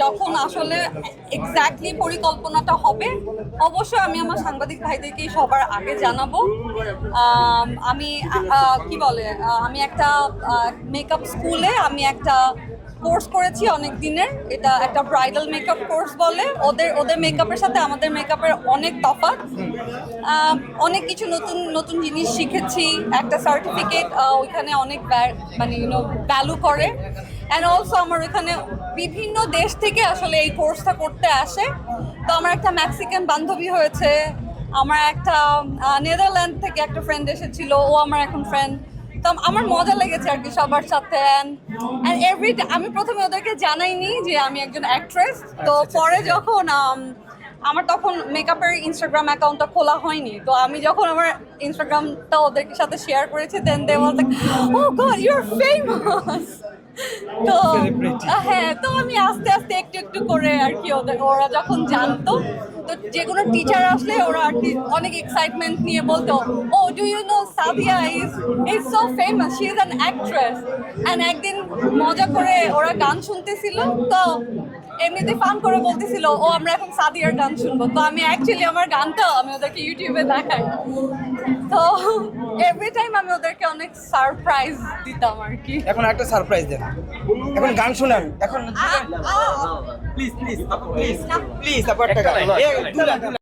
যখন আসলে এক্স্যাক্টলি পরিকল্পনাটা হবে অবশ্যই আমি আমার সাংবাদিক ভাইদেরকে সবার আগে জানাবো। আমি কি বলে আমি একটা মেকআপ স্কুলে আমি একটা কোর্স করেছি অনেক দিনের, এটা একটা ব্রাইডাল মেকআপ কোর্স বলে। ওদের ওদের মেকআপের সাথে আমাদের মেকআপের অনেক তফাৎ। অনেক কিছু নতুন নতুন জিনিস শিখেছি। একটা সার্টিফিকেট ওইখানে অনেক মানে ভ্যালু করে। অ্যান্ড অলসো আমার ওইখানে বিভিন্ন দেশ থেকে আসলে এই কোর্সটা করতে আসে। তো আমার একটা মেক্সিকান বান্ধবী হয়েছে, আমার একটা নেদারল্যান্ড থেকে একটা ফ্রেন্ড এসেছিল, ও আমার এখন ফ্রেন্ড। তো আমার মজা লেগেছে আর কি সবার সাথে। আমি প্রথমে ওদেরকে জানাইনি যে আমি একজন অ্যাক্ট্রেস। তো পরে যখন আমার তখন মেকআপের ইনস্টাগ্রাম অ্যাকাউন্টটা খোলা হয়নি, তো আমি যখন আমার ইনস্টাগ্রামটা ওদের সাথে শেয়ার করেছি, then they was like, oh god you are famous. তো হ্যাঁ, তো আমি আস্তে আস্তে একটু একটু করে আর কি ওরা যখন জানতো, তো যে কোনো টিচার আসলে ওরা আর কি অনেক এক্সাইটমেন্ট নিয়ে বলতো, oh do you know Sadia is so famous, she is an actress. And একদিন মজা করে ওরা গান শুনতেছিল, তো এমনিতে ফান করে বলতেছিল, ও আমরা এখন সাদিয়ার গান শুনবো। তো আমি অ্যাকচুয়ালি আমার গানটা আমি ওদেরকে ইউটিউবে দেখাই। তো এভরি টাইম আমি ওদেরকে অনেক সারপ্রাইজ দিতাম আর কি। এখন একটা সারপ্রাইজ দেন, এখন গান শোনান এখন। প্লিজ প্লিজ প্লিজ প্লিজ আপু একটা গান।